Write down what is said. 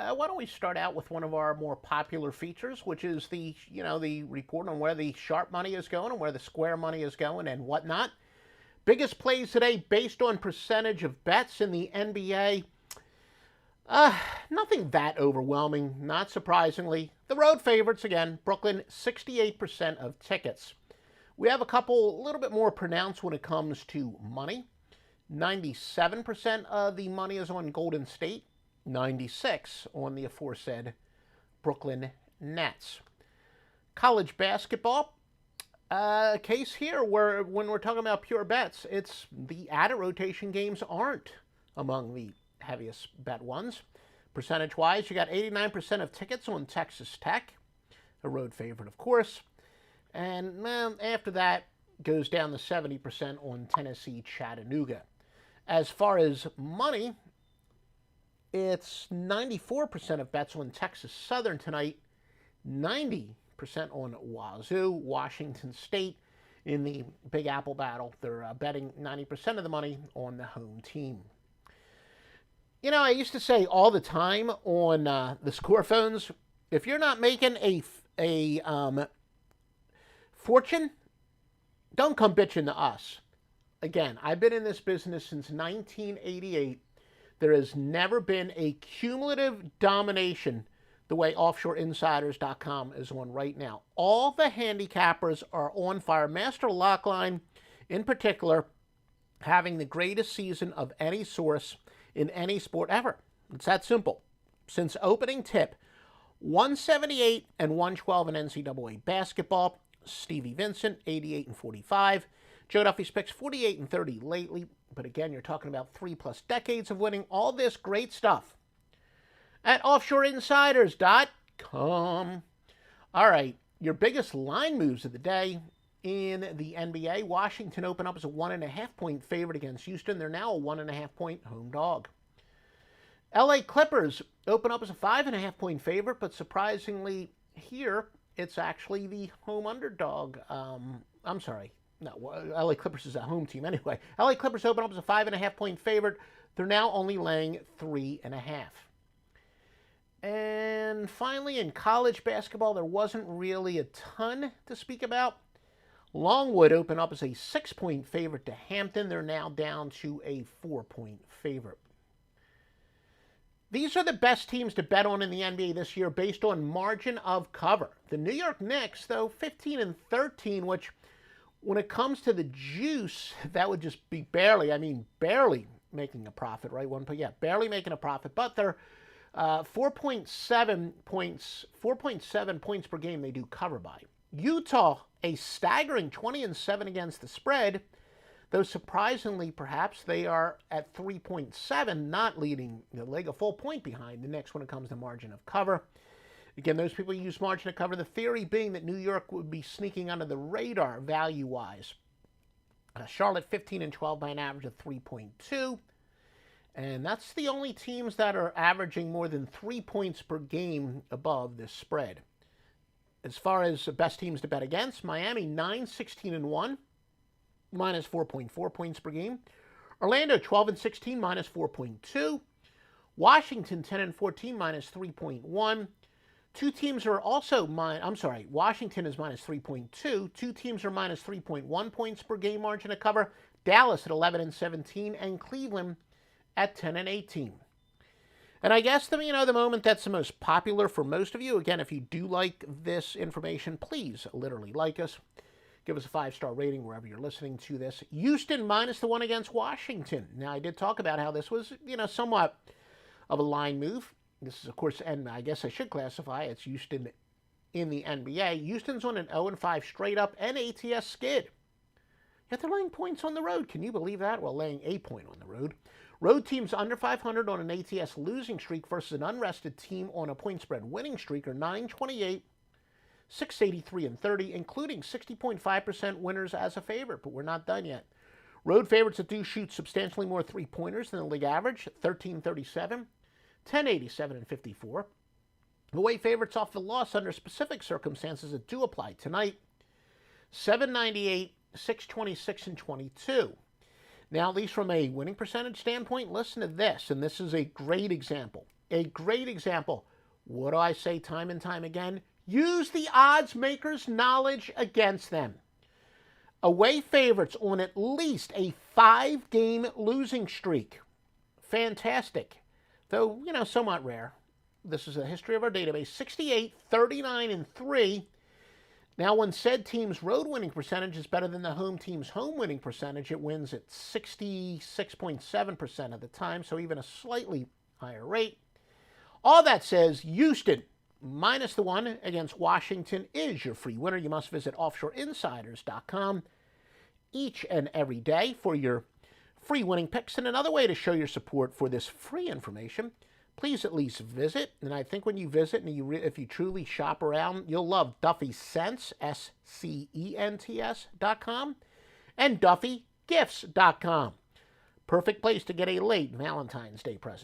Why don't we start out with one of our more popular features, which is the report on where the sharp money is going and where the square money is going and whatnot. Biggest plays today based on percentage of bets in the NBA. Nothing that overwhelming, not surprisingly. The road favorites again, Brooklyn, 68% of tickets. We have a couple a little bit more pronounced when it comes to money. 97% of the money is on Golden State, 96 on the aforesaid Brooklyn Nets. College basketball, case here where when we're talking about pure bets, it's the added rotation games aren't among the heaviest bet ones. Percentage-wise, you got 89% of tickets on Texas Tech, a road favorite, of course. And after that, goes down to 70% on Tennessee Chattanooga. As far as money, it's 94% of bets on Texas Southern tonight, 90% on Wazoo, Washington State in the Big Apple battle. They're betting 90% of the money on the home team. You know, I used to say all the time on the score phones, if you're not making a fortune, don't come bitching to us. Again, I've been in this business since 1988. There has never been a cumulative domination the way OffshoreInsiders.com is on right now. All the handicappers are on fire. Master Lockline, in particular, having the greatest season of any source in any sport ever. It's that simple. Since opening tip, 178 and 112 in NCAA basketball. Stevie Vincent, 88 and 45. Joe Duffy's picks, 48 and 30 lately. But again, you're talking about 3+ decades of winning. All this great stuff at OffshoreInsiders.com. All right, your biggest line moves of the day in the NBA. Washington opened up as a 1.5-point favorite against Houston. They're now a 1.5-point home dog. LA Clippers open up as a 5.5-point favorite, but surprisingly here, it's actually the home underdog. I'm sorry. No, LA Clippers is a home team anyway. LA Clippers open up as a 5.5-point favorite. They're now only laying 3.5. And finally, in college basketball, there wasn't really a ton to speak about. Longwood opened up as a 6-point favorite to Hampton. They're now down to a 4-point favorite. These are the best teams to bet on in the NBA this year based on margin of cover. The New York Knicks, though, 15 and 13, which when it comes to the juice, that would just be barely making a profit, right? Barely making a profit, but they're 4.7 points per game they do cover by. Utah, a staggering 20 and 7 against the spread, though surprisingly, perhaps, they are at 3.7, not leading the leg a full point behind the Knicks when it comes to margin of cover. Again, those people use margin of cover, the theory being that New York would be sneaking under the radar value-wise. Charlotte 15 and 12 by an average of 3.2. And that's the only teams that are averaging more than 3 points per game above this spread. As far as the best teams to bet against, Miami 9, 16 and 1, minus 4.4 points per game. Orlando 12 and 16, minus 4.2. Washington 10 and 14, minus 3.1. Two teams are also Washington is minus 3.2. Two teams are minus 3.1 points per game margin of cover. Dallas at 11 and 17, and Cleveland at 10 and 18. And I guess the moment that's the most popular for most of you, again, if you do like this information, please literally like us. Give us a 5-star rating wherever you're listening to this. Houston minus the 1 against Washington. Now, I did talk about how this was, somewhat of a line move. This is, of course, and I guess I should classify it's Houston in the NBA. Houston's on an 0-5 straight up and ATS skid. Yet they're laying points on the road. Can you believe that? Well, laying a point on the road. Road teams under 500 on an ATS losing streak versus an unrested team on a point spread winning streak are 928, 683, and 30, including 60.5% winners as a favorite, but we're not done yet. Road favorites that do shoot substantially more three-pointers than the league average, 1337, 1087, and 54. Away favorites off the loss under specific circumstances that do apply tonight, 798, 626, and 22. Now, at least from a winning percentage standpoint, listen to this, and this is a great example. A great example. What do I say time and time again? Use the odds makers' knowledge against them. Away favorites on at least a 5-game losing streak. Fantastic. Though, somewhat rare. This is the history of our database. 68, 39, and 3. Now, when said team's road winning percentage is better than the home team's home winning percentage, it wins at 66.7% of the time, so even a slightly higher rate. All that says Houston minus the 1 against Washington is your free winner. You must visit offshoreinsiders.com each and every day for your free winning picks. And another way to show your support for this free information, please at least visit. And I think when you visit and if you truly shop around, you'll love Duffy Cents, SCENTS.com, and DuffyGifts.com. Perfect place to get a late Valentine's Day present.